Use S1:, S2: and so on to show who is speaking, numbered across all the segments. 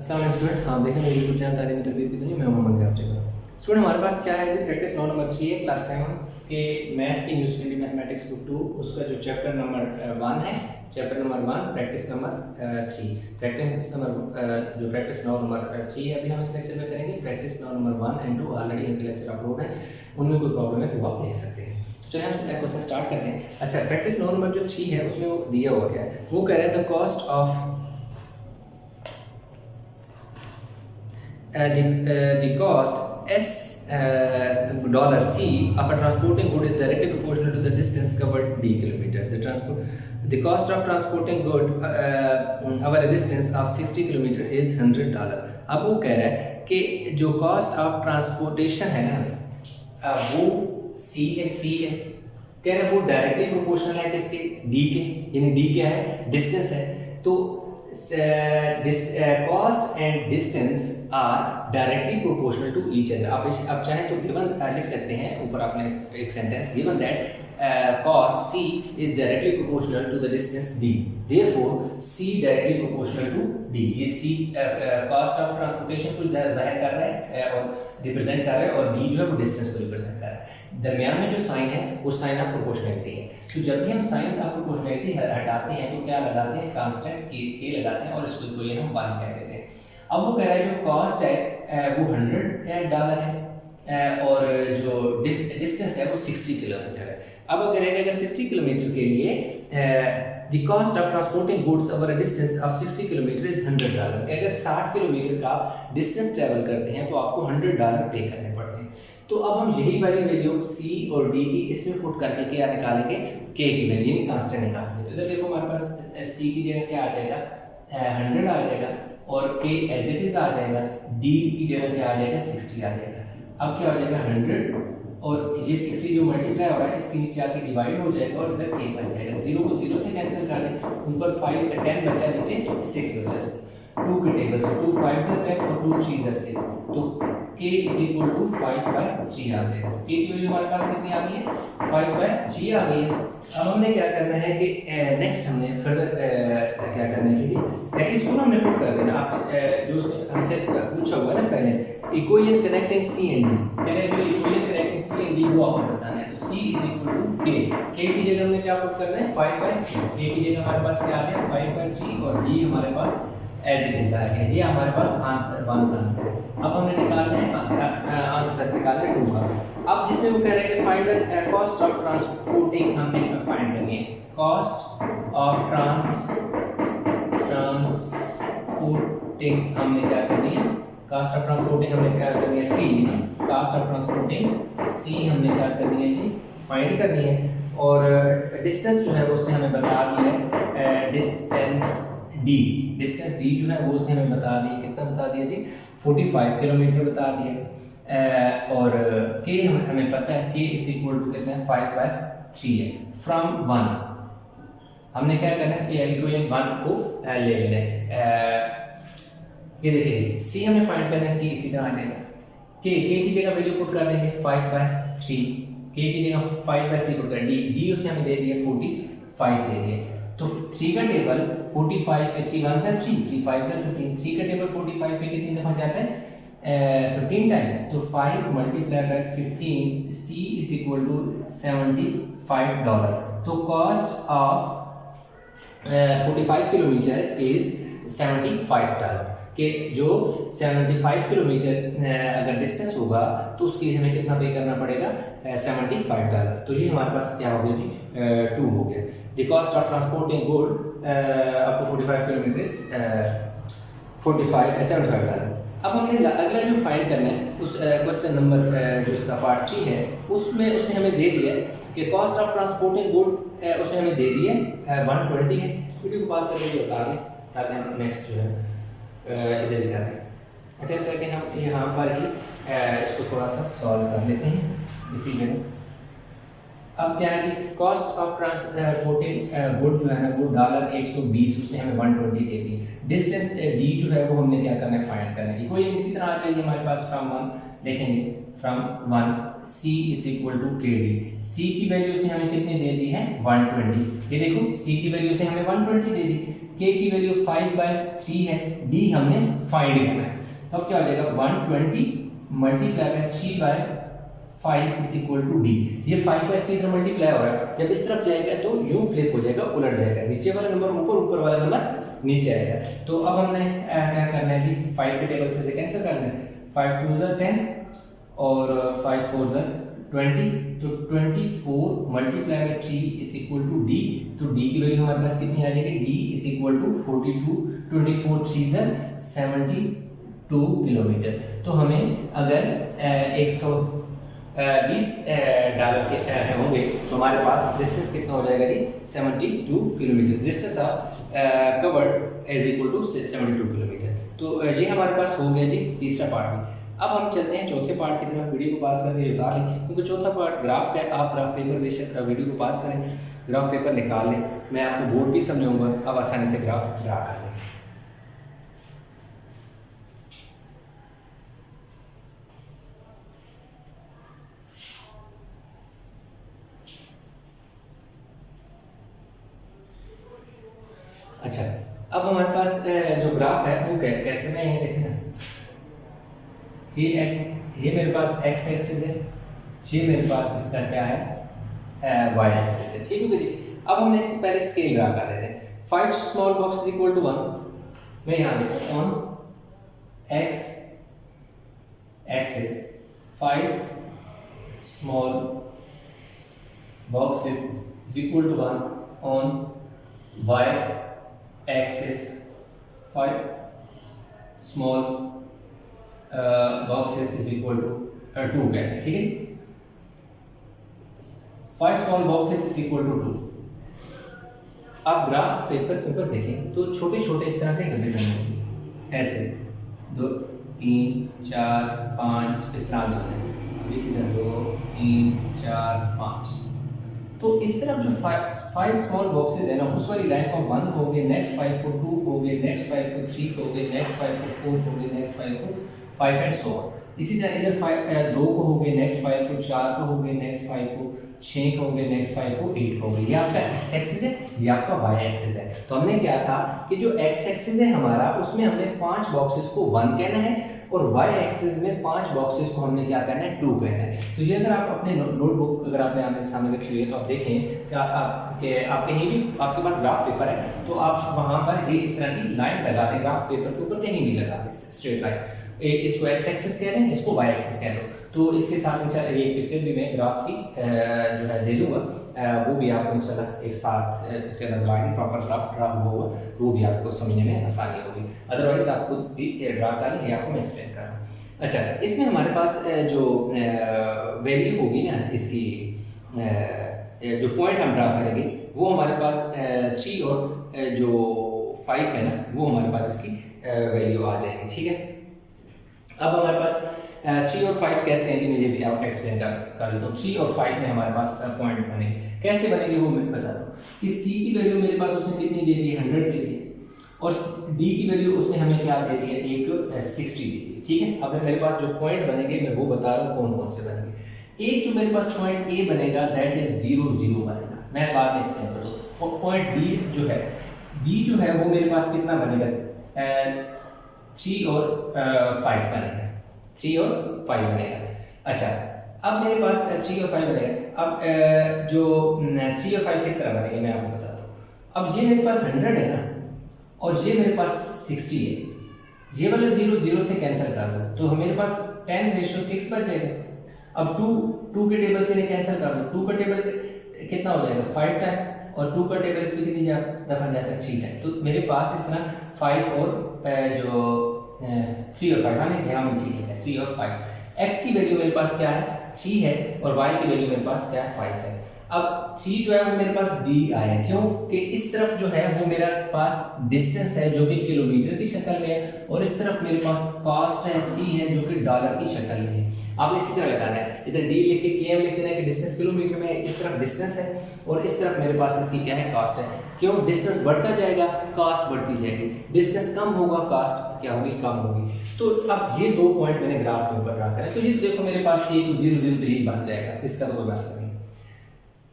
S1: अस्सलाम वालेकुम स्टूडेंट, आप देखें मेरी यूट्यूब चैनल तालीमी तरबियत की दुनिया में मोहम्मद यासिर। स्टूडेंट हमारे पास क्या है कि प्रैक्टिस 9 नंबर 3 है क्लास 7 के मैथ की न्यू स्टडी मैथमेटिक्स बुक 2 उसका जो चैप्टर नंबर 1 है, chapter number 1 practice number 3 practice number जो प्रैक्टिस 9 नंबर 3 है अभी हम इस लेक्चर में करेंगे। प्रैक्टिस 9 नंबर 1 एंड 2 ऑलरेडी इनके लेक्चर अपलोड है, उनमें कोई प्रॉब्लम है तो आप देख सकते हैं। चलिए हम क्वेश्चन स्टार्ट करते हैं। अच्छा, प्रैक्टिस 9 नंबर जो 3 है उसमें वो दिया हुआ क्या है, वो कह रहा है the cost of the cost S dollar C of a transporting good is directly proportional to the distance covered d kilometer. The cost of transporting good over a distance of 60 kilometer is $100. अब वो कह रहा है कि जो cost of transportation है ना वो C है, कह रहा है वो डायरेक्टली प्रोपोर्शनल है किसके, D के, यानी D क्या है, डिस्टेंस है। तो cost and distance are directly proportional to each other। आप चाहें तो गिवन लिख सकते हैं ऊपर आपने एक sentence given that cost C is directly proportional to the distance D, therefore C directly proportional to D। ये C cost of transportation को जाहिर कर रहा है और रिप्रेजेंट कर रहा है, और D जो है वो डिस्टेंस को रिप्रेजेंट कर रहा है। दरमियान में जो साइन है वो साइन ऑफ प्रोपोर्शनलिटी है। तो जब भी हम साइन ऑफ प्रोपोर्शनलिटी हटाते हैं तो क्या लगाते हैं, कांस्टेंट के लगाते हैं और इसको इक्वल हम 1 कह देते हैं। अब वो कह रहा है जो कॉस्ट है वो $100 है और जो डिस्टेंस है वो 60 किलोमीटर है। अब वो कह रहे हैं अगर 60 किलोमीटर के लिए the cost of transporting goods over a distance of 60 kilometre is $100। कि अगर 60 किलोमीटर का डिस्टेंस ट्रैवल करते हैं तो आपको $100 पे करने पड़ते हैं। तो अब हम यही वाली वैल्यू C और D की इसमें पुट करके क्या निकालेंगे, K की वैल्यू यानी कांस्टेंट निकालेंगे। इधर देखो हमारे पास C की जगह क्या आ जाएगा, 100 आ जाएगा और K एज इट इज आ जाएगा, D की जगह क्या आ जाएगा, 60 आ जाएगा। अब क्या हो जाएगा 100 और ये 60 जो मल्टीप्लाई हो रहा है इसके नीचे आके डिवाइड हो जाएगा और इधर K बच जाएगा। 0 को 0 से कैंसिल कर दें, ऊपर 10 बचा, नीचे 6 बचा। 2 के टेबल से 2 5 से 10 और 2 3 से 6, तो K is equal to 5/3 आ गया। तो K की वैल्यू हमारे पास कितनी आ गई है, 5/3 आ गई है। अब हमने क्या करना है कि नेक्स्ट हमने फर्दर क्या करने के लिए इसको हमने पुट कर देना। आप जो हमसे पूछा हुआ है ना पहले, equation connecting C and D, पहले जो equation connecting C and D वो आपको बताना है। तो C is equal to K, K की जगह हमने क्या पुट करना है, 5/3। K की जगह हमारे पास क्या आ गया 5/3 और D हमारे पास एज इट इज आ गया। ये हमारे पास आंसर 1 का आंसर है। अब हमने निकालना है आंसर निकालना है 2 का। अब जिसमें वो कह रहे हैं कि find the cost of transporting, हमने इसमें फाइंड करनी है कॉस्ट ऑफ ट्रांसपोर्टिंग। हमने क्या करनी है, कॉस्ट ऑफ ट्रांसपोर्टिंग हमने क्या करनी है, C cost of transporting C हमने क्या करनी है जी, फाइंड करनी है। और डिस्टेंस जो है वो उसने हमें बता दी है, डिस्टेंस D जो है वो उसने हमें बता दी, कितना बता दिया जी, 45 किलोमीटर बता दिया। और K हमें पता है K इज इक्वल टू कितना है, 5/3 है। फ्रॉम 1 हमने क्या करना है, इक्वेशन 1 को ले लेना है। ये देखिए C हमें फाइंड करना है, C इसी तरह आ जाएगा। K की जगह वैल्यू पुट कर देंगे 5/3, K की जगह 5/3 पुट कर, D उसने हमें दे दिया 45 दे दिया। तो 3 का टेबल 45 पे 3 1 से 3 3 5 से 15, 3 का टेबल 45 पे कितनी दफा जाता है, 15 टाइम। तो 5 multiply by 15, C is equal to $75। तो कॉस्ट ऑफ 45 किलोमीटर इज $75 कि जो 75 किलोमीटर अगर डिस्टेंस होगा तो उसके लिए हमें कितना पे करना पड़ेगा, $75। तो ये हमारे पास क्या हो गया जी, 2 हो गया। The cost of transporting good up to 45 kilometre $75। अब हमने अगला जो फाइंड करना है उस क्वेश्चन नंबर जो इसका पार्ट 3 है उसमें उसने हमें दे दिया कि कॉस्ट ऑफ ट्रांसपोर्टिंग गुड उसने हमें दे दिया 120 है। वीडियो को पास करके बता दें ताकि हम नेक्स्ट जो है इधर दिखा दें। अच्छा, इस करके हम यहाँ पर ही इसको थोड़ा सा सॉल्व कर लेते हैं इसी में। अब क्या है कि कॉस्ट ऑफ ट्रांसपोर्टिंग गुड जो है ना वो $120, उसने हमें 120 दे दी। डिस्टेंस D जो है वो हमने क्या करना है, फाइंड करना है। कोई इसी तरह आ जाएगी हमारे पास फ्रॉम 1 लिखेंगे, from 1 C is equal to K D. C की वैल्यू उसने हमें कितनी दे दी है 120। ये देखो C की वैल्यू उसने हमें 120 दे दी, K की वैल्यू 5/3 है, D हमने फाइंड करना है। तो अब क्या हो जाएगा 120 multiply by 3/5 is equal to D. ये 5/3 इधर मल्टीप्लाई हो रहा है, जब इस तरफ जाएगा तो यूं फ्लिप हो जाएगा, उलट जाएगा, नीचे वाला नंबर ऊपर, ऊपर वाला नंबर नीचे आएगा। तो अब हमने क्या करना है जी 5 के टेबल से कैंसिल करना है, 5 2 ज़ा 10 और 5 4 ज़ा 20, तो 24 multiply by 3 is equal to D. तो डी की वैल्यू हमारे पास कितनी आ जाएगी, डी इज इक्वल टू 42, 24 3 ज़ा 72 किलोमीटर। तो हमें अगर 120 डॉलर के होंगे तो हमारे पास डिस्टेंस कितना हो जाएगा जी 72 kilometre. Distance covered is equal to 72 kilometre. तो ये हमारे पास हो गया जी तीसरा पार्ट में। अब हम चलते हैं चौथे पार्ट की तरफ। वीडियो को पास करके उतार लें, क्योंकि चौथा पार्ट ग्राफ का है। आप ग्राफ पेपर बेशक वीडियो को पास करें, ग्राफ पेपर निकाल लें, मैं आपको बोर्ड भी समझाऊंगा, अब आसानी से ग्राफ ड्रा कर लें। अच्छा, अब हमारे पास जो ग्राफ है वो कैसे में है, देखें ना, ये मेरे पास एक्स एक्सिस है, ये मेरे पास इसका क्या है वाई एक्सिस है, ठीक है जी। अब हमने इससे पहले स्केल ड्रा कर लेते हैं। 5 स्मॉल बॉक्स इक्वल टू 1, मैं यहाँ लिखता हूँ on X axis 5 small boxes is equal to 1 on Y axis 5 small boxes is equal to 2 कहते हैं, ठीक है। 5 small boxes is equal to 2। आप ग्राफ पेपर के ऊपर देखें तो छोटे छोटे इस तरह के डब्बे बने होंगे, ऐसे 2 3 4 5 इस तरह के, इसी तरह 2 3 4 5। तो इस तरफ जो 5 स्मॉल बॉक्सेस है ना, उस वाली लाइन को 1 होंगे, नेक्स्ट 5 को 2 होंगे, नेक्स्ट 5 को 3 होंगे, नेक्स्ट 5 को 4 होंगे, नेक्स्ट 5 को 5 एंड सो ऑन। इसी तरह इधर 2 को होंगे, नेक्स्ट 5 को 4 को होंगे, नेक्स्ट 5 को 6 को होंगे, नेक्स्ट 5 को 8 होंगे। ये आपका एक्स एक्सिस है, ये आपका वाई एक्सिस है। तो हमने क्या कहा कि जो एक्स एक्सिस है हमारा, उसमें हमने 5 बॉक्सेस को 1 कहना है, और वाई एक्सिस में 5 बॉक्सेस को हमने क्या करना है 2 कहना है। तो ये अगर आप अपने नोटबुक अगर आपने आमने सामने रखी हुई है तो आप देखें कि आप कहीं भी आपके पास ग्राफ पेपर है तो आप वहाँ पर ये इस तरह की लाइन लगा दें, ग्राफ पेपर के ऊपर कहीं भी लगा दें स्ट्रेट लाइन। इसको एक्स एक्सिस कह रहे हैं, इसको वाई एक्सिस कह रहे हो। तो इसके साथ इंशाल्लाह ये पिक्चर भी मैं ग्राफ की जो है दे दूँगा, वो भी आपको इंशाल्लाह एक साथ नजर आएंगे, प्रॉपर ग्राफ ड्रा होगा, तो वो भी आपको समझने में आसानी होगी। अदरवाइज आपको भी ड्रा करनी है, आपको मैं एक्सप्लेन कर रहा हूँ। अच्छा, इसमें हमारे पास जो वैल्यू होगी ना, इसकी जो पॉइंट हम ड्रा करेंगे वो हमारे पास 3 और जो 5 है ना, वो हमारे पास इसकी वैल्यू आ जाएगी, ठीक है। अब हमारे पास 3 और 5 कैसे हैं, मैं ये भी आपको एक्सप्लेन कर देता हूँ। 3 और 5 में हमारे पास पॉइंट बनेंगे, कैसे बनेंगे वो मैं बता दूँ कि C की वैल्यू मेरे पास उसने कितनी दे दी है 100 दे दी है, और D की वैल्यू उसने हमें क्या दे दी है एक 60 दे दी है, ठीक है। अब मेरे पास जो पॉइंट बनेंगे मैं वो बता रहा हूँ कौन कौन से बनेंगे। एक जो मेरे पास पॉइंट A बनेगा दैट इज 0 0 बनेगा, मैं बाद में एक्सप्लेन कर दूँ। पॉइंट B जो है वो मेरे पास कितना बनेगा 3 और 5 बनेगा, 3 और 5 बनेगा। अच्छा, अब मेरे पास 3 और 5 बनेगा। अब जो 3 और 5 किस तरह बनेगा मैं आपको बताता हूँ। अब ये मेरे पास 100 है ना, और ये मेरे पास 60 है, ये वाला 0 0 से कैंसिल कर दो तो मेरे पास 10:6 बचेगा। अब 2 के टेबल से कैंसिल कर दो, 2 का टेबल कितना हो जाएगा 5 टाइम, और 2 का टेबल इसमें कितनी दफा जाता है 3 टाइम। तो मेरे पास इस तरह 5 और जो 3 और 5 माने यहाँ में ठीक है 3 और 5। x की वैल्यू मेरे पास क्या है 3 है, और y की वैल्यू मेरे पास क्या है 5 है। अब 3 जो है वो मेरे पास d आया, क्यों कि इस तरफ जो है वो मेरा पास डिस्टेंस है जो कि किलोमीटर की शक्ल में है, और इस तरफ मेरे पास कॉस्ट है c है जो कि डॉलर की शक्ल में है। आपने इसी तरह लगाना है, इधर d लिख के km लिख देना है कि डिस्टेंस किलोमीटर में है, इस तरफ डिस्टेंस है और इस तरफ मेरे पास इसकी क्या है कॉस्ट है। क्यों? डिस्टेंस बढ़ता जाएगा, कास्ट बढ़ती जाएगी, डिस्टेंस कम होगा, कास्ट क्या होगी? कम होगी। तो अब ये 2 पॉइंट मैंने ग्राफ में ऊपर रखा है, तो ये देखो मेरे पास ये 0 0 तो यही बन जाएगा, इसका तो कोई मसला नहीं।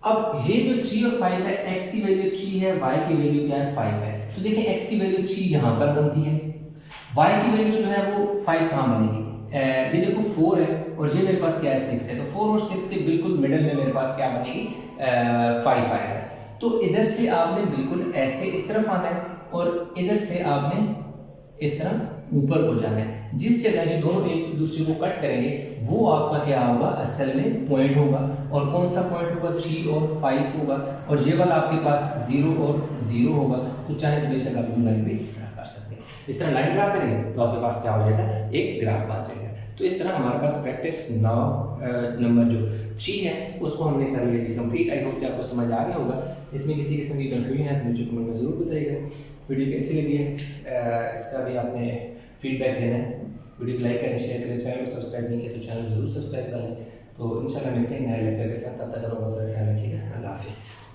S1: अब ये जो 3 और 5 है, x की वैल्यू 3 है, y की वैल्यू क्या है? 5 है। तो देखिए x की वैल्यू 3 यहाँ पर बनती है, y की वैल्यू जो है वो 5 कहाँ बनेगी? ये देखो 4 है और ये मेरे पास क्या है? 6 है। तो 4 और 6 के बिल्कुल मिडल में मेरे पास क्या बनेगी? 5 आएगा। तो इधर से आपने बिल्कुल ऐसे इस तरफ आना है और इधर से आपने इस तरह ऊपर को जाना है। जिस जगह ये दोनों एक दूसरे को कट करेंगे वो आपका क्या होगा? असल में पॉइंट होगा। और कौन सा पॉइंट होगा? 3 और 5 होगा। और ये वाला आपके पास 0 और 0 होगा। तो चाहे तो बेशक आप लाइन भी ड्रा कर सकते हैं। इस तरह लाइन ड्रा करेंगे तो आपके पास क्या हो जाएगा? एक ग्राफ बन जाएगा। तो इस तरह हमारे पास प्रैक्टिस नंबर जो 3 है उसको हमने कर लिया कंप्लीट। आई होप कि आपको समझ आ गया होगा। इसमें किसी किस्म की कंफ्यूजन है तो मुझे कमेंट में ज़रूर बताइएगा। वीडियो कैसी लगी है इसका भी आपने फीडबैक देना है। वीडियो को लाइक करें, शेयर करें, चैनल को सब्सक्राइब नहीं किया तो चैनल ज़रूर सब्सक्राइब कर लें। तो इंशाल्लाह मिलते हैं नए लेक्चर के साथ। तब तक अपना बहुत सारा ख्याल रखिएगा। अल्लाह हाफिज़।